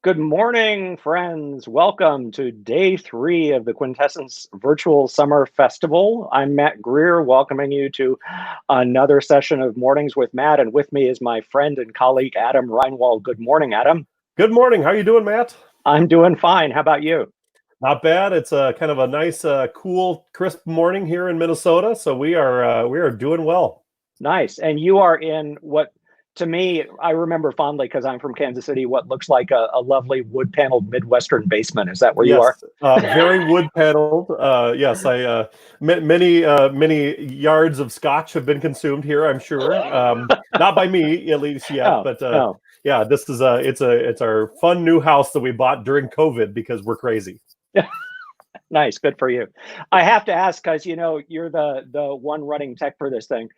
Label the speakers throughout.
Speaker 1: Good morning, friends. Welcome to day 3 of the Quintessence Virtual Summer Festival. I'm Matt Greer, welcoming you to another session of Mornings with Matt, and with me is my friend and colleague, Adam Reinwald. Good morning, Adam.
Speaker 2: Good morning. How are you doing, Matt?
Speaker 1: I'm doing fine. How about you?
Speaker 2: Not bad. It's a kind of a nice, cool, crisp morning here in Minnesota, so we are doing well.
Speaker 1: Nice. And you are in what, to me, I remember fondly because I'm from Kansas City, what looks like a lovely wood-paneled Midwestern basement. Is that where you are?
Speaker 2: Yes, very wood paneled. Yes, many yards of scotch have been consumed here, I'm sure. Not by me, at least yet,
Speaker 1: Oh,
Speaker 2: but
Speaker 1: oh.
Speaker 2: yeah, this is it's our fun new house that we bought during COVID because we're crazy.
Speaker 1: Nice, good for you. I have to ask because you're the one running tech for this thing.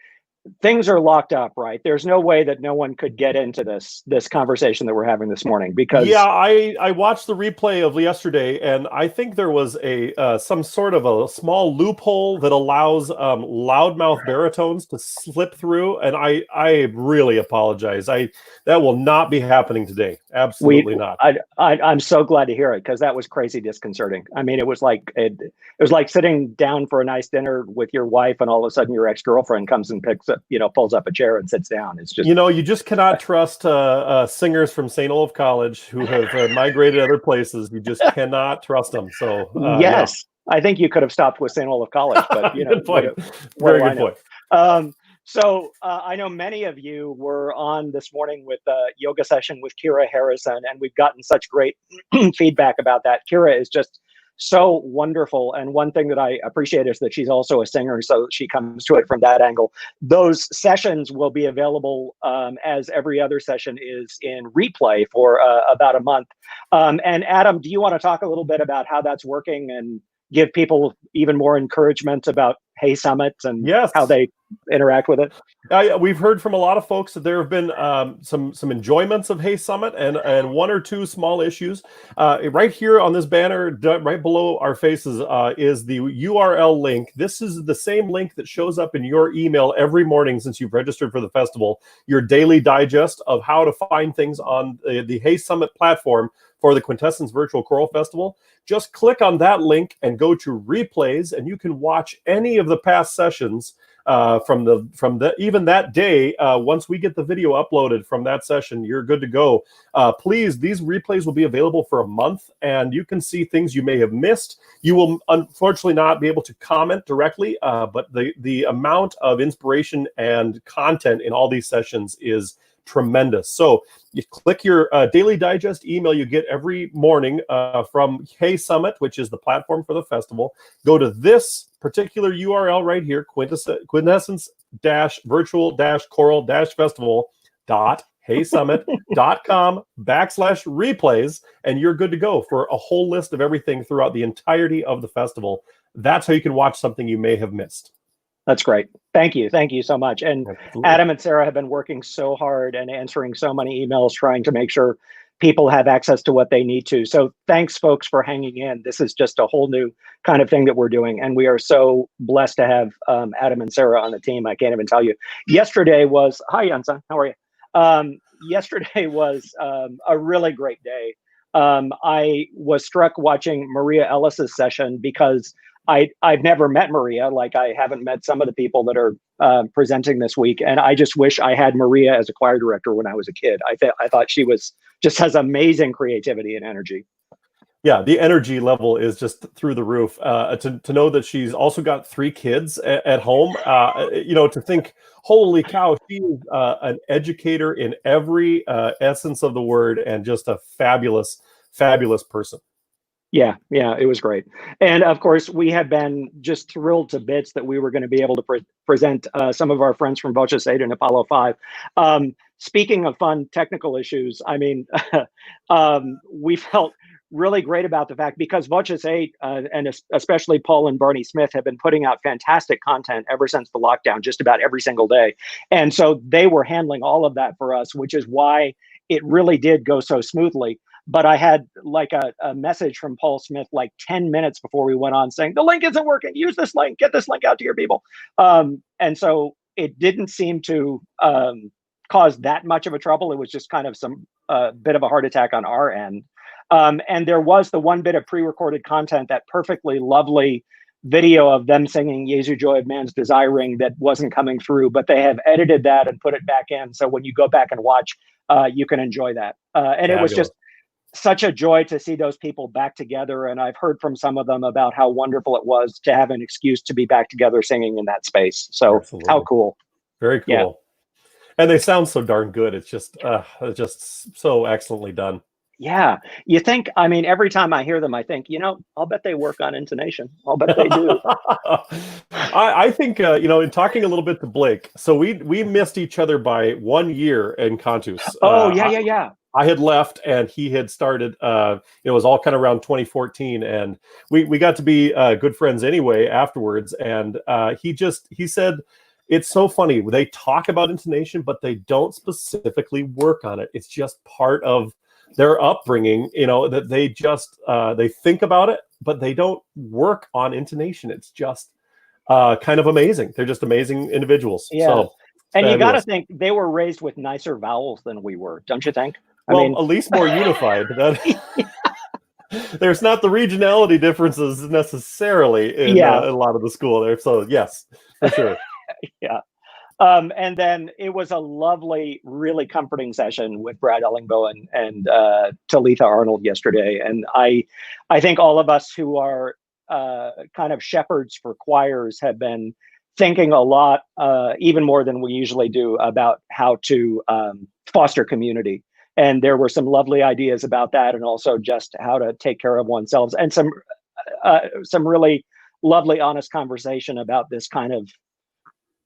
Speaker 1: Things are locked up, right? There's no way that no one could get into this conversation that we're having this morning
Speaker 2: Yeah,
Speaker 1: because
Speaker 2: I watched the replay of yesterday, and I think there was a some sort of a small loophole that allows loudmouth baritones to slip through, and I really apologize. That will not be happening today.
Speaker 1: we
Speaker 2: Absolutely not.
Speaker 1: I'm so glad to hear it because that was crazy disconcerting. I mean, it was like sitting down for a nice dinner with your wife, and all of a sudden your ex-girlfriend comes and picks up, pulls up a chair and sits down. It's just
Speaker 2: You just cannot trust singers from St. Olaf College who have migrated other places. You just cannot trust them. So yeah,
Speaker 1: yes. I think you could have stopped with St. Olaf College, but
Speaker 2: good point.
Speaker 1: what
Speaker 2: Very
Speaker 1: do I
Speaker 2: good
Speaker 1: know?
Speaker 2: point.
Speaker 1: I know many of you were on this morning with a yoga session with Kira Harrison, and we've gotten such great feedback about that. Kira is just so wonderful. And one thing that I appreciate is that she's also a singer, so she comes to it from that angle. Those sessions will be available as every other session is in replay for about a month. And Adam, do you want to talk a little bit about how that's working and give people even more encouragement about Hey Summit and
Speaker 2: Yes.
Speaker 1: how they interact with it?
Speaker 2: We've heard from a lot of folks that there have been some enjoyments of Hey Summit and one or two small issues. Right here on this banner, right below our faces, is the URL link. This is the same link that shows up in your email every morning since you've registered for the festival. Your daily digest of how to find things on the Hey Summit platform for the Quintessence Virtual Choral Festival. Just click on that link and go to replays, and you can watch any of the past sessions from even that day. Once we get the video uploaded from that session, you're good to go. Please, these replays will be available for a month, and you can see things you may have missed. You will unfortunately not be able to comment directly, but the amount of inspiration and content in all these sessions is tremendous. So you click your daily digest email you get every morning from Hey Summit, which is the platform for the festival. Go to this particular URL right here, quintessence-virtual-choral-festival.heysummit.com/replays, and you're good to go for a whole list of everything throughout the entirety of the festival. That's how you can watch something you may have missed.
Speaker 1: That's great. Thank you. Thank you so much. And
Speaker 2: Absolutely.
Speaker 1: Adam and Sarah have been working so hard and answering so many emails, trying to make sure people have access to what they need to. So thanks, folks, for hanging in. This is just a whole new kind of thing that we're doing. And we are so blessed to have Adam and Sarah on the team. I can't even tell you. Yesterday was, hi, Yansan, how are you? Yesterday was a really great day. I was struck watching Maria Ellis's session because I've never met Maria, like I haven't met some of the people that are presenting this week, and I just wish I had Maria as a choir director when I was a kid. I thought she just has amazing creativity and energy.
Speaker 2: Yeah, the energy level is just through the roof. To know that she's also got 3 kids at home, to think, holy cow, she is an educator in every essence of the word, and just a fabulous, fabulous person.
Speaker 1: Yeah, it was great. And of course, we have been just thrilled to bits that we were going to be able to present some of our friends from Voces 8 and Apollo 5. Speaking of fun technical issues, I mean, we felt really great about the fact because Voces 8 and especially Paul and Barney Smith have been putting out fantastic content ever since the lockdown, just about every single day. And so they were handling all of that for us, which is why it really did go so smoothly. But I had like a message from Paul Smith like 10 minutes before we went on saying, the link isn't working. Use this link. Get this link out to your people. And so it didn't seem to cause that much of a trouble. It was just kind of some bit of a heart attack on our end. And there was the one bit of pre-recorded content, that perfectly lovely video of them singing Jesu Joy of Man's Desiring, that wasn't coming through, but they have edited that and put it back in. So when you go back and watch, you can enjoy that. And it was just such a joy to see those people back together. And I've heard from some of them about how wonderful it was to have an excuse to be back together singing in that space. So
Speaker 2: Absolutely.
Speaker 1: How cool.
Speaker 2: Very cool.
Speaker 1: Yeah.
Speaker 2: And they sound so darn good. It's just so excellently done.
Speaker 1: Yeah. You think, I mean, every time I hear them, I think, I'll bet they work on intonation. I'll bet they do.
Speaker 2: I think, in talking a little bit to Blake, so we missed each other by 1 year in Cantus.
Speaker 1: Oh, yeah.
Speaker 2: I had left and he had started, it was all kind of around 2014, and we got to be good friends anyway afterwards. And he said, it's so funny. They talk about intonation, but they don't specifically work on it. It's just part of their upbringing, that they just, they think about it, but they don't work on intonation. It's just kind of amazing. They're just amazing individuals.
Speaker 1: Yeah.
Speaker 2: So,
Speaker 1: and you got to think they were raised with nicer vowels than we were, don't you think?
Speaker 2: I mean, at least more unified. There's not the regionality differences necessarily in a lot of the school there. So yes, for sure.
Speaker 1: Yeah. And then it was a lovely, really comforting session with Brad Ellingbo and Talitha Arnold yesterday. And I think all of us who are kind of shepherds for choirs have been thinking a lot, even more than we usually do, about how to foster community. And there were some lovely ideas about that, and also just how to take care of oneself, and some really lovely, honest conversation about this kind of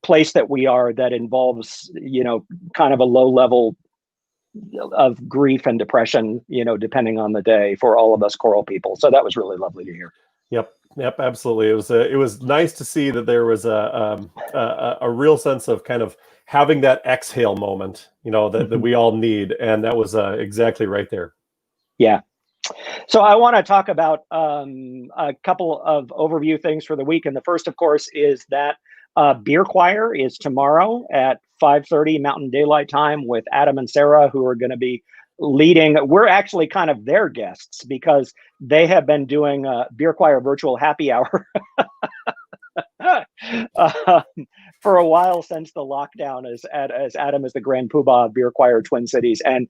Speaker 1: place that we are, that involves, kind of a low level of grief and depression, depending on the day, for all of us choral people. So that was really lovely to hear.
Speaker 2: Yep, absolutely. It was nice to see that there was a real sense of kind of having that exhale moment, that we all need, and that was exactly right there. Yeah.
Speaker 1: So I want to talk about a couple of overview things for the week, and the first, of course, is that Beer Choir is tomorrow at 5:30 Mountain Daylight Time with Adam and Sarah, who are going to be leading. We're actually kind of their guests because they have been doing a Beer Choir virtual happy hour for a while, since the lockdown, as Adam is the Grand Poobah of Beer Choir Twin Cities. And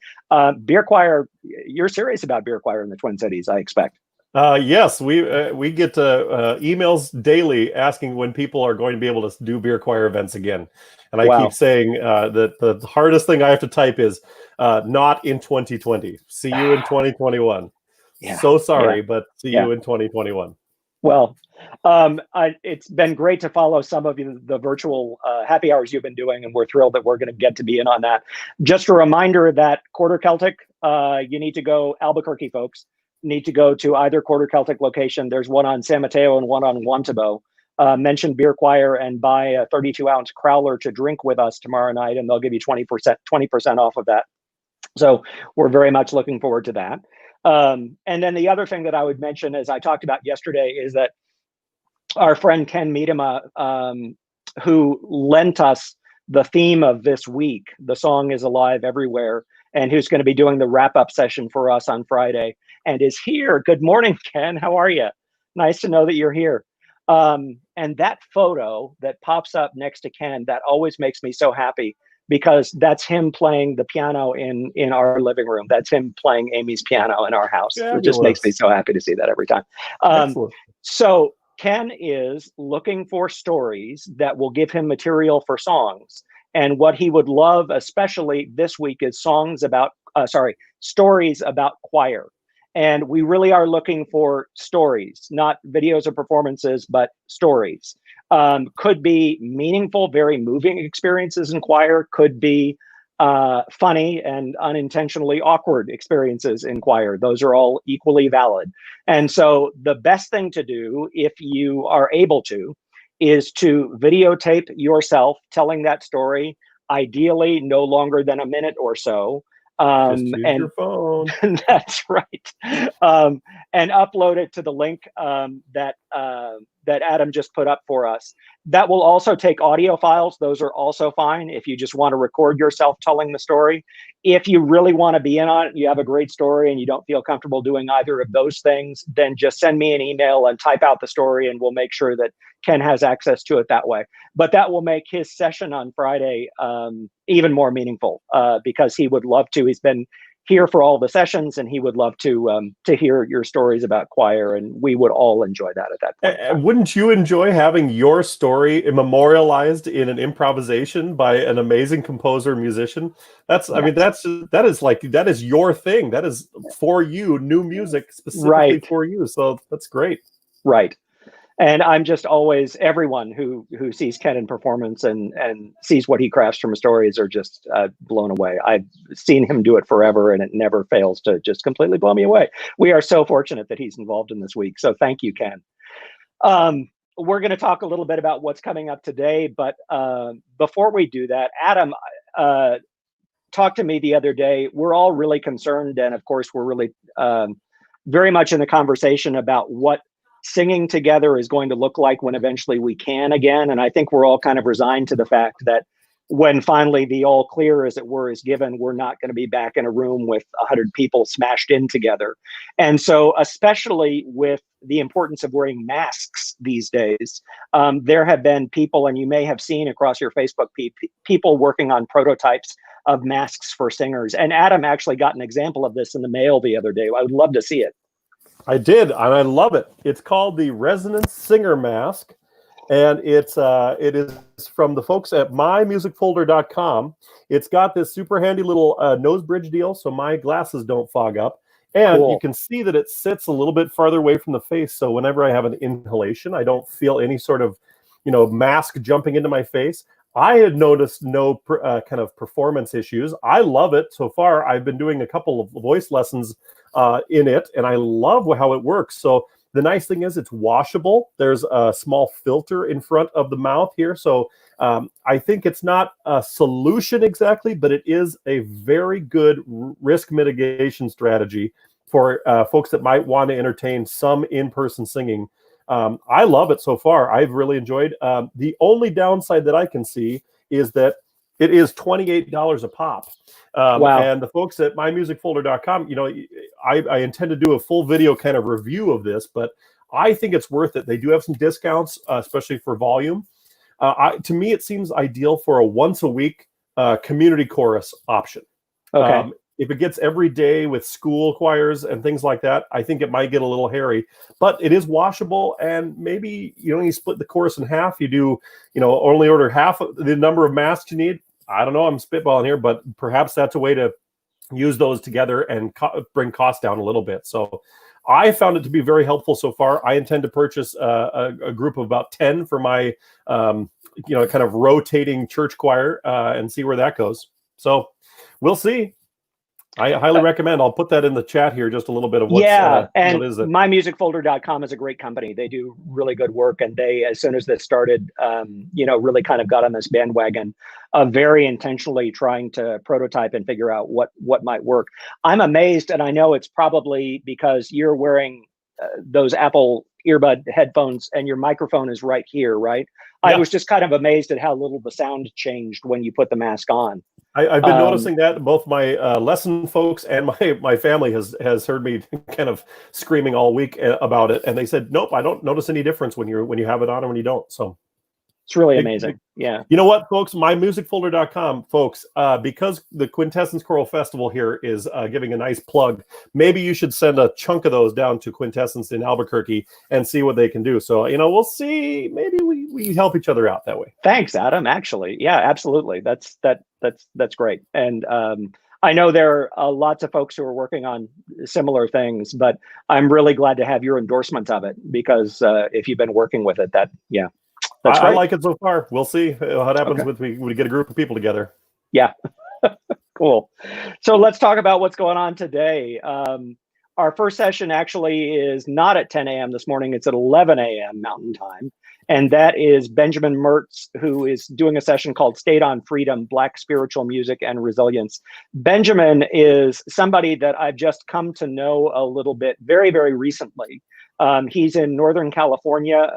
Speaker 1: Beer Choir, you're serious about Beer Choir in the Twin Cities, I expect.
Speaker 2: Yes, we get emails daily asking when people are going to be able to do Beer Choir events again. And I keep saying that the hardest thing I have to type is not in 2020. See you in 2021. Yeah. So sorry, but see you in 2021.
Speaker 1: Well, it's been great to follow some of the virtual happy hours you've been doing, and we're thrilled that we're going to get to be in on that. Just a reminder that Quarter Celtic, you need to go, Albuquerque folks, need to go to either Quarter Celtic location. There's one on San Mateo and one on Wantabo. Mention Beer Choir and buy a 32-ounce crowler to drink with us tomorrow night, and they'll give you 20% off of that. So we're very much looking forward to that. And then the other thing that I would mention, as I talked about yesterday, is that our friend Ken Miedema, who lent us the theme of this week, The Song is Alive Everywhere, and who's going to be doing the wrap-up session for us on Friday, and is here. Good morning, Ken. How are you? Nice to know that you're here. And that photo that pops up next to Ken, that always makes me so happy, because that's him playing the piano in our living room. That's him playing Amy's piano in our house. Fabulous. It just makes me so happy to see that every time. So Ken is looking for stories that will give him material for songs. And what he would love, especially this week, is stories about choir. And we really are looking for stories, not videos or performances, but stories. Could be meaningful, very moving experiences in choir, could be funny and unintentionally awkward experiences in choir. Those are all equally valid. And so the best thing to do, if you are able to, is to videotape yourself telling that story, ideally no longer than a minute or so.
Speaker 2: Just use your phone.
Speaker 1: That's right. and upload it to the link that Adam just put up for us. That will also take audio files. Those are also fine if you just want to record yourself telling the story. If you really want to be in on it, you have a great story and you don't feel comfortable doing either of those things, then just send me an email and type out the story, and we'll make sure that Ken has access to it that way. But that will make his session on Friday even more meaningful because he would love to. He's been here for all the sessions, and he would love to hear your stories about choir, and we would all enjoy that at that point.
Speaker 2: Wouldn't you enjoy having your story memorialized in an improvisation by an amazing composer musician? That's, yes. I mean, that is your thing. That is for you, new music specifically for you. So that's great. Right.
Speaker 1: And I'm just always, everyone who sees Ken in performance and sees what he crafts from stories are just blown away. I've seen him do it forever, and it never fails to just completely blow me away. We are so fortunate that he's involved in this week. So thank you, Ken. We're going to talk a little bit about what's coming up today. But before we do that, Adam talked to me the other day. We're all really concerned. And of course, we're really very much in the conversation about what singing together is going to look like when eventually we can again. And I think we're all kind of resigned to the fact that when finally the all clear, as it were, is given, we're not going to be back in a room with 100 people smashed in together. And so, especially with the importance of wearing masks these days, there have been people, and you may have seen across your Facebook, people working on prototypes of masks for singers. And Adam actually got an example of this in the mail the other day. I would love to see it.
Speaker 2: I did, and I love it. It's called the Resonance Singer Mask, and it is from the folks at mymusicfolder.com. It's got this super handy little nose bridge deal, so my glasses don't fog up. And cool. You can see that it sits a little bit farther away from the face, so whenever I have an inhalation, I don't feel any sort of, mask jumping into my face. I had noticed no kind of performance issues. I love it so far. I've been doing a couple of voice lessons in it, and I love how it works. So the nice thing is it's washable. There's a small filter in front of the mouth here. So I think it's not a solution exactly, but it is a very good risk mitigation strategy for folks that might want to entertain some in-person singing. I love it so far. I've really enjoyed. The only downside that I can see is that it is $28 a pop. Wow. And the folks at mymusicfolder.com, I intend to do a full video kind of review of this, but I think it's worth it. They do have some discounts, especially for volume. To me, it seems ideal for a once a week community chorus option. Okay. If it gets every day with school choirs and things like that, I think it might get a little hairy, but it is washable. And maybe, you split the chorus in half. You do, only order half of the number of masks you need. I don't know. I'm spitballing here, but perhaps that's a way to use those together and bring costs down a little bit. So I found it to be very helpful so far. I intend to purchase a group of about 10 for my, kind of rotating church choir and see where that goes. So we'll see. I highly recommend. I'll put that in the chat here, just a little bit of what's,
Speaker 1: and
Speaker 2: what is it.
Speaker 1: mymusicfolder.com is a great company. They do really good work, and they, as soon as this started, really kind of got on this bandwagon of very intentionally trying to prototype and figure out what might work. I'm amazed, and I know it's probably because you're wearing those Apple earbud headphones and your microphone is right here, right? Yeah. I was just kind of amazed at how little the sound changed when you put the mask on.
Speaker 2: I've been noticing that both my lesson folks and my family has heard me kind of screaming all week about it, and they said, "Nope, I don't notice any difference when you have it on and when you don't." So
Speaker 1: it's really amazing. Yeah.
Speaker 2: You know what, folks? mymusicfolder.com, folks, because the Quintessence Choral Festival here is giving a nice plug, maybe you should send a chunk of those down to Quintessence in Albuquerque and see what they can do. So, we'll see. Maybe we help each other out that way.
Speaker 1: Thanks, Adam. Actually, yeah, absolutely. That's great. And I know there are lots of folks who are working on similar things, but I'm really glad to have your endorsement of it because if you've been working with it, I
Speaker 2: like it so far. We'll see what happens when we get a group of people together.
Speaker 1: Yeah. Cool. So let's talk about what's going on today. Our first session actually is not at 10 a.m. this morning. It's at 11 a.m. Mountain Time. And that is Benjamin Mertz, who is doing a session called State on Freedom, Black Spiritual Music and Resilience. Benjamin is somebody that I've just come to know a little bit very, very recently. He's in Northern California,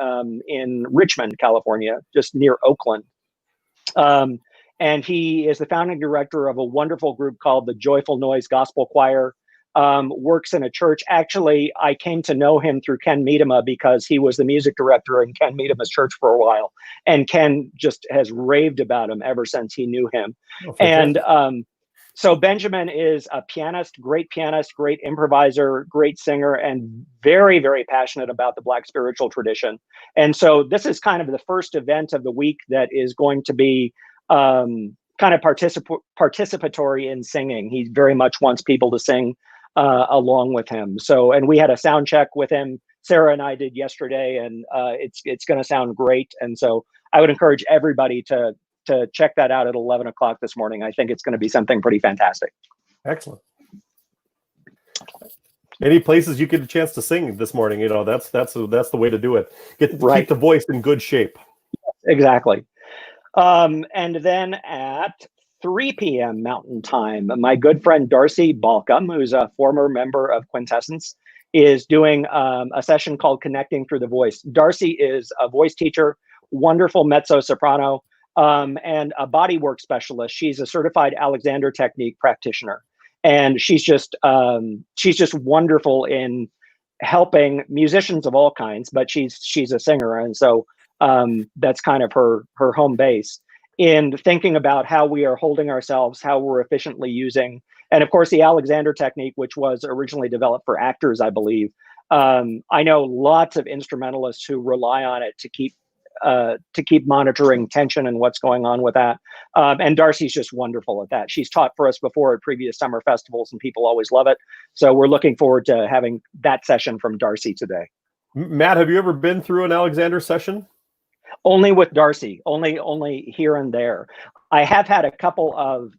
Speaker 1: in Richmond, California, just near Oakland. And he is the founding director of a wonderful group called the Joyful Noise Gospel Choir. Works in a church. Actually, I came to know him through Ken Miedema because he was the music director in Ken Miedema's church for a while. And Ken just has raved about him ever since he knew him. Oh, and so Benjamin is a pianist, great improviser, great singer, and very, very passionate about the Black spiritual tradition. And so this is kind of the first event of the week that is going to be kind of participatory in singing. He very much wants people to sing along with him. So, and we had a sound check with him. Sarah and I did yesterday, and it's going to sound great. And so I would encourage everybody to check that out at 11 o'clock this morning. I think it's going to be something pretty fantastic.
Speaker 2: Excellent. Any places you get a chance to sing this morning? You know, that's the way to do it. Keep the voice in good shape.
Speaker 1: Exactly. And then at 3 p.m. Mountain Time, my good friend Darcy Balcom, who's a former member of Quintessence, is doing a session called Connecting Through the Voice. Darcy is a voice teacher, wonderful mezzo-soprano, and a bodywork specialist. She's a certified Alexander Technique practitioner, and she's just wonderful in helping musicians of all kinds. But she's a singer, and so that's kind of her home base in thinking about how we are holding ourselves, how we're efficiently using, and of course the Alexander Technique, which was originally developed for actors, I believe. I know lots of instrumentalists who rely on it to keep monitoring tension and what's going on with that. And Darcy's just wonderful at that. She's taught for us before at previous summer festivals, and people always love it. So we're looking forward to having that session from Darcy today.
Speaker 2: Matt, have you ever been through an Alexander session?
Speaker 1: Only with Darcy, only here and there. I have had a couple of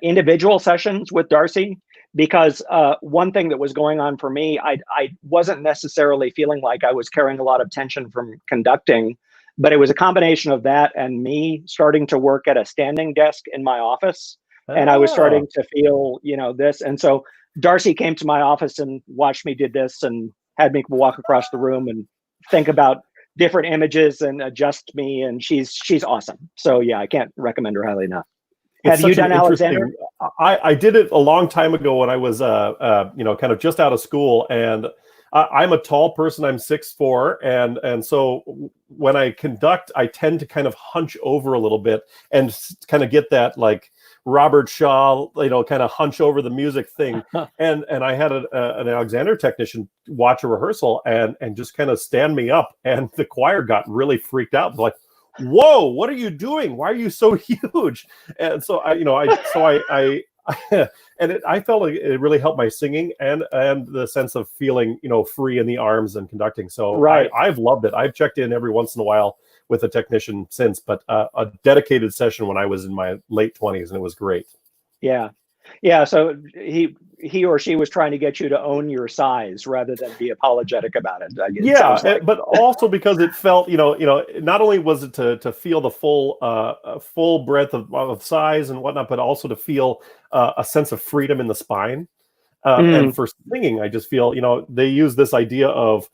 Speaker 1: individual sessions with Darcy, because one thing that was going on for me, I wasn't necessarily feeling like I was carrying a lot of tension from conducting, but it was a combination of that and me starting to work at a standing desk in my office. And I was starting to feel, this. And so Darcy came to my office and watched me do this and had me walk across the room and think about different images and adjust me. And she's awesome. So yeah, I can't recommend her highly enough. Have you done Alexander?
Speaker 2: I did it a long time ago when I was, kind of just out of school, and I'm a tall person. I'm 6'4", and so when I conduct, I tend to kind of hunch over a little bit and kind of get that like Robert Shaw, kind of hunch over the music thing. And I had an Alexander technician watch a rehearsal and just kind of stand me up, and the choir got really freaked out. Like, whoa, what are you doing? Why are you so huge? And so I felt like it really helped my singing and the sense of feeling, free in the arms and conducting. So I've loved it. I've checked in every once in a while with a technician since, but a dedicated session when I was in my late 20s, and it was great.
Speaker 1: Yeah. Yeah. So he or she was trying to get you to own your size rather than be apologetic about it.
Speaker 2: Yeah, but also because it felt, not only was it to feel the full breadth of size and whatnot, but also to feel a sense of freedom in the spine. And for singing, I just feel, they use this idea of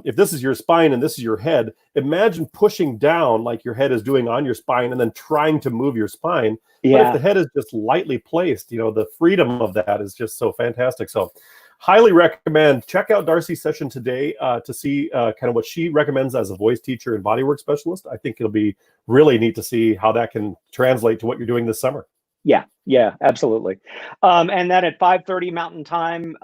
Speaker 2: if this is your spine and this is your head, imagine pushing down like your head is doing on your spine and then trying to move your spine. Yeah. But if the head is just lightly placed, the freedom of that is just so fantastic. So highly recommend. Check out Darcy's session today to see kind of what she recommends as a voice teacher and bodywork specialist. I think it'll be really neat to see how that can translate to what you're doing this summer.
Speaker 1: Yeah, absolutely. And then at 5:30 Mountain Time,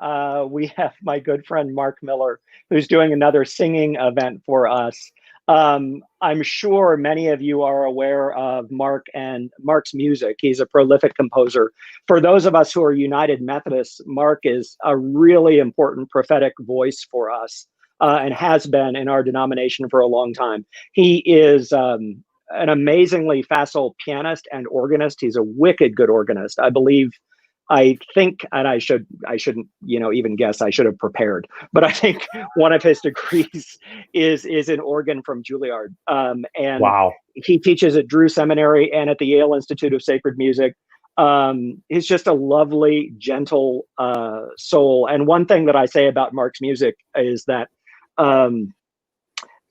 Speaker 1: we have my good friend Mark Miller, who's doing another singing event for us. I'm sure many of you are aware of Mark and Mark's music. He's a prolific composer. For those of us who are United Methodists, Mark is a really important prophetic voice for us and has been in our denomination for a long time. He is an amazingly facile pianist and organist. He's a wicked good organist. I believe I think, and I shouldn't, even guess, I should have prepared, but I think one of his degrees is in organ from Juilliard. And
Speaker 2: Wow.
Speaker 1: he teaches at Drew Seminary and at the Yale Institute of Sacred Music. He's just a lovely, gentle soul. And one thing that I say about Mark's music is that,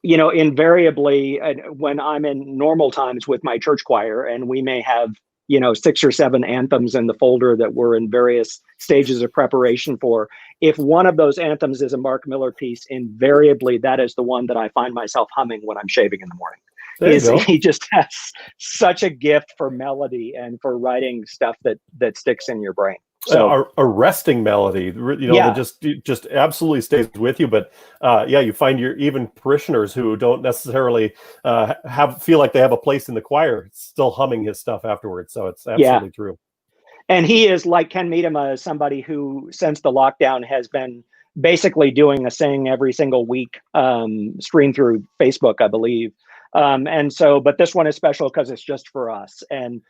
Speaker 1: invariably, when I'm in normal times with my church choir, and we may have 6 or 7 anthems in the folder that we're in various stages of preparation for. If one of those anthems is a Mark Miller piece, invariably that is the one that I find myself humming when I'm shaving in the morning.
Speaker 2: There you go.
Speaker 1: He just has such a gift for melody and for writing stuff that sticks in your brain. So
Speaker 2: a resting melody, that just absolutely stays with you. But you find your even parishioners who don't necessarily feel like they have a place in the choir still humming his stuff afterwards. So it's absolutely true.
Speaker 1: And he is, like Ken Miedema, somebody who, since the lockdown, has been basically doing a sing every single week, stream through Facebook, I believe. But this one is special because it's just for us. And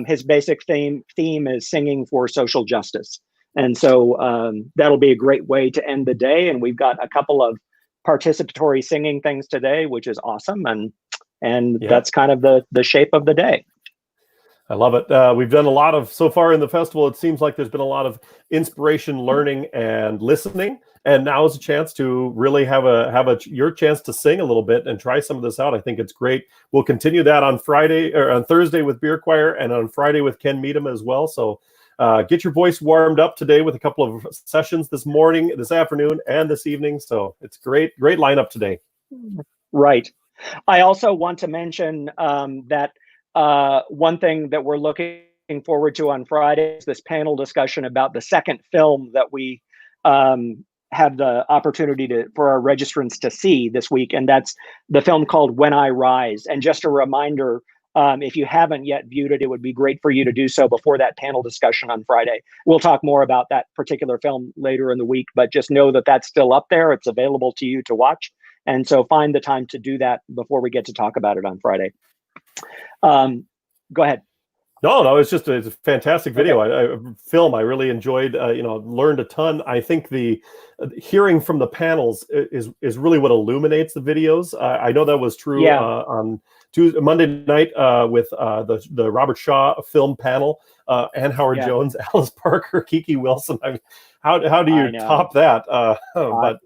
Speaker 1: his basic theme is singing for social justice. And so that'll be a great way to end the day. And we've got a couple of participatory singing things today, which is awesome. And that's kind of the shape of the day.
Speaker 2: I love it. We've done a lot of, so far in the festival, it seems like there's been a lot of inspiration, learning, and listening. And now is a chance to really have your chance to sing a little bit and try some of this out. I think it's great. We'll continue that on Friday or on Thursday with Beer Choir, and on Friday with Ken Miedema as well. So get your voice warmed up today with a couple of sessions this morning, this afternoon, and this evening. So it's great lineup today.
Speaker 1: Right. I also want to mention that one thing that we're looking forward to on Friday is this panel discussion about the second film that we have the opportunity for our registrants to see this week, and that's the film called When I Rise. And just a reminder, if you haven't yet viewed it, it would be great for you to do so before that panel discussion on Friday. We'll talk more about that particular film later in the week, but just know that that's still up there. It's available to you to watch. And so find the time to do that before we get to talk about it on Friday. Go ahead.
Speaker 2: No, it's a fantastic video. Film. I really enjoyed. Learned a ton. I think the hearing from the panels is really what illuminates the videos. I know that was true on Monday night with the Robert Shaw film panel. Ann Howard Jones, Alice Parker, Kiki Wilson. How do you top that? But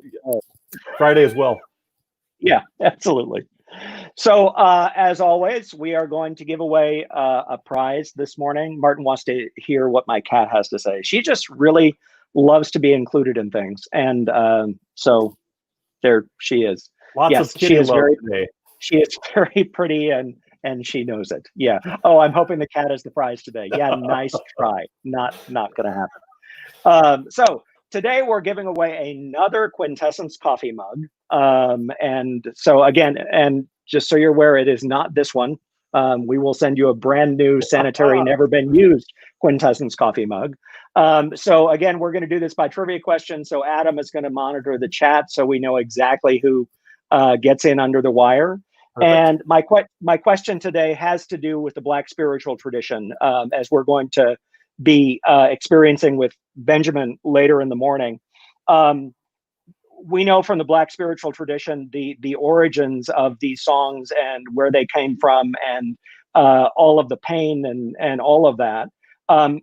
Speaker 2: Friday as well.
Speaker 1: Yeah, absolutely. So as always, we are going to give away a prize this morning. Martin wants to hear what my cat has to say. She just really loves to be included in things. And so there she is.
Speaker 2: Lots of kitty love today.
Speaker 1: She is very pretty and she knows it. Yeah. Oh, I'm hoping the cat is the prize today. Yeah, nice try. Not going to happen. So today we're giving away another Quintessence coffee mug. And so again, and just so you're aware, it is not this one. We will send you a brand new sanitary, never been used Quintessence coffee mug. So again, we're going to do this by trivia question. So Adam is going to monitor the chat so we know exactly who gets in under the wire. Perfect. And my question today has to do with the Black spiritual tradition, as we're going to be experiencing with Benjamin later in the morning. We know from the Black spiritual tradition the origins of these songs and where they came from, and all of the pain and all of that.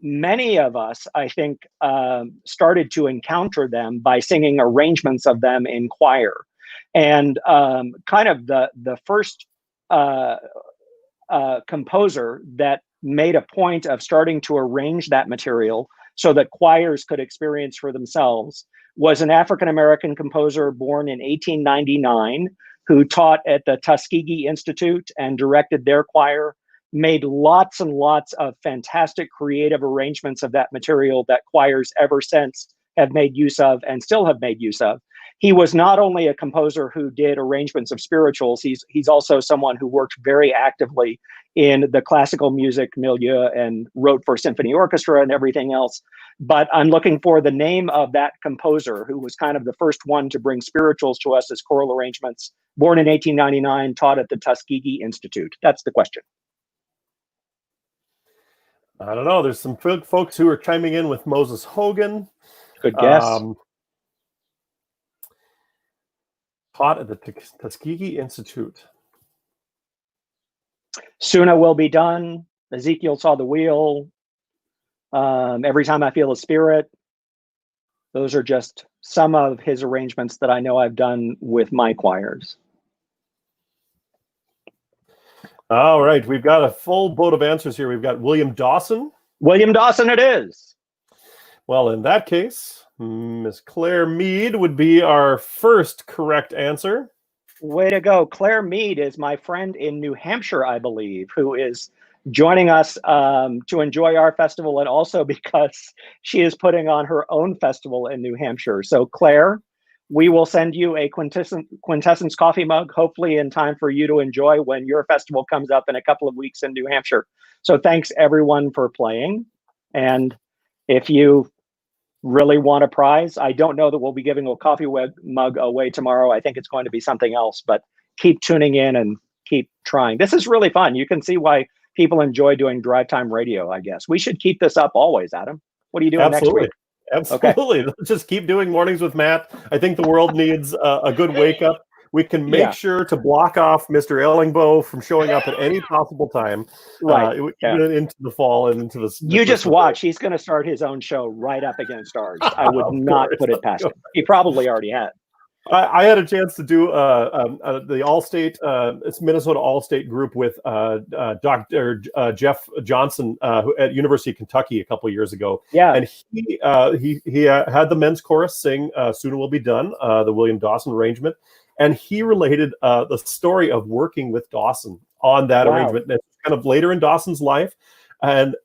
Speaker 1: Many of us, I think, started to encounter them by singing arrangements of them in choir. And kind of the first composer that made a point of starting to arrange that material so that choirs could experience for themselves was an African-American composer born in 1899 who taught at the Tuskegee Institute and directed their choir, made lots and lots of fantastic creative arrangements of that material that choirs ever since have made use of and still have made use of. He was not only a composer who did arrangements of spirituals, he's also someone who worked very actively in the classical music milieu and wrote for symphony orchestra and everything else. But I'm looking for the name of that composer who was kind of the first one to bring spirituals to us as choral arrangements, born in 1899, taught at the Tuskegee Institute. That's the question.
Speaker 2: I don't know. There's some folks who are chiming in with Moses Hogan.
Speaker 1: Good guess.
Speaker 2: Taught at the Tuskegee Institute.
Speaker 1: Suna will be done. Ezekiel saw the wheel. Every time I feel a spirit. Those are just some of his arrangements that I know I've done with my choirs.
Speaker 2: All right, we've got a full boat of answers here. We've got William Dawson.
Speaker 1: William Dawson it is.
Speaker 2: Well, in that case, Miss Claire Mead would be our first correct answer.
Speaker 1: Way to go. Claire Mead is my friend in New Hampshire, I believe, who is joining us to enjoy our festival, and also because she is putting on her own festival in New Hampshire. So Claire, we will send you a Quintessence coffee mug, hopefully in time for you to enjoy when your festival comes up in a couple of weeks in New Hampshire. So thanks everyone for playing. And if you really want a prize, I don't know that we'll be giving a coffee mug away tomorrow. I think it's going to be something else, but keep tuning in and keep trying. This is really fun. You can see why people enjoy doing drive time radio, I guess. We should keep this up always, Adam. What are you doing next week?
Speaker 2: Absolutely. Okay. Let's just keep doing Mornings with Matt. I think the world needs a good wake up. We can make sure to block off Mr. Ellingbo from showing up at any possible time, even into the fall and into the.
Speaker 1: You just watch. He's going to start his own show right up against ours. I would not put it past him. He probably already had.
Speaker 2: I had a chance to do the All-State, it's Minnesota All-State group with Dr. Jeff Johnson at University of Kentucky a couple of years ago.
Speaker 1: Yeah,
Speaker 2: and he had the men's chorus sing "Soon Will Be Done," the William Dawson arrangement, and he related the story of working with Dawson on that arrangement. And it's kind of later in Dawson's life, and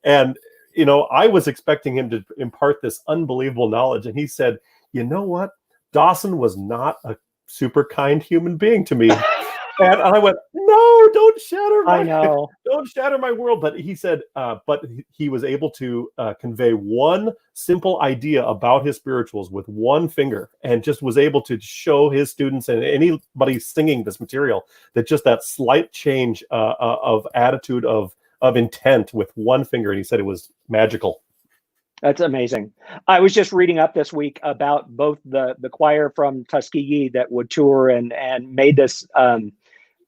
Speaker 2: you know, I was expecting him to impart this unbelievable knowledge, and he said, "You know what? Dawson was not a super kind human being to me." And I went, "No, don't shatter don't shatter my world." But he said, but he was able to convey one simple idea about his spirituals with one finger, and just was able to show his students and anybody singing this material that just that slight change of attitude, of intent with one finger. And he said it was magical.
Speaker 1: That's amazing. I was just reading up this week about both the choir from Tuskegee that would tour and made this,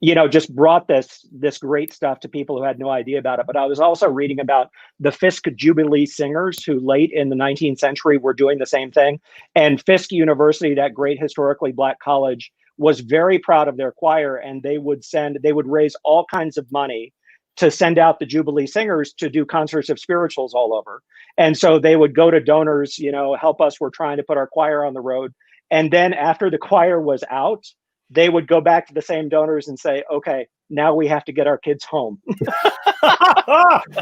Speaker 1: just brought this great stuff to people who had no idea about it. But I was also reading about the Fisk Jubilee Singers, who late in the 19th century were doing the same thing. And Fisk University, that great historically Black college, was very proud of their choir, and they would raise all kinds of money to send out the Jubilee Singers to do concerts of spirituals all over. And so they would go to donors, help us, we're trying to put our choir on the road. And then after the choir was out, they would go back to the same donors and say, okay, now we have to get our kids home.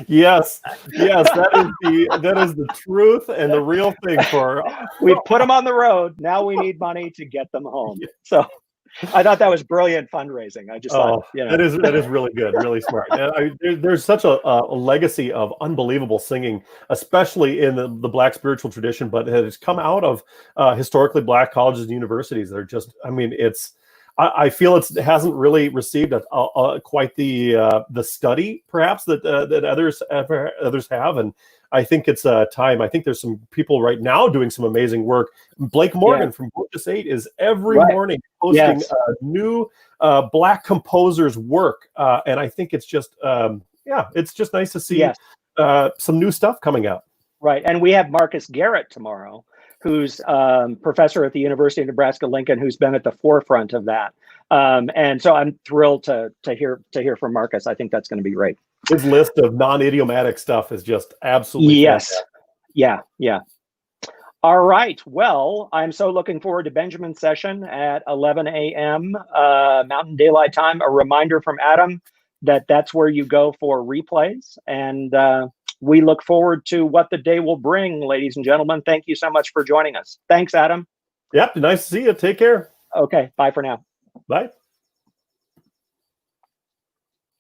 Speaker 2: Yes, that is the truth and the real thing for.
Speaker 1: We put them on the road. Now we need money to get them home. So I thought that was brilliant fundraising. I just thought,
Speaker 2: that is really good, really smart. There's such a legacy of unbelievable singing, especially in the Black spiritual tradition, but it has come out of historically Black colleges and universities that are just, I feel it hasn't really received quite the study perhaps that others have, and I think it's time. I think there's some people right now doing some amazing work. Blake Morgan from Quintessence 8 is every morning posting new Black composers' work, and I think it's just it's just nice to see some new stuff coming out.
Speaker 1: Right, and we have Marcus Garrett tomorrow, who's professor at the University of Nebraska-Lincoln, who's been at the forefront of that. And so I'm thrilled to hear from Marcus. I think that's going to be great.
Speaker 2: His list of non-idiomatic stuff is just absolutely fantastic.
Speaker 1: Yeah. All right. Well, I'm so looking forward to Benjamin's session at 11 a.m. Mountain Daylight Time. A reminder from Adam that that's where you go for replays. And we look forward to what the day will bring, ladies and gentlemen. Thank you so much for joining us. Thanks, Adam.
Speaker 2: Yep. Nice to see you. Take care.
Speaker 1: Okay. Bye for now.
Speaker 2: Bye.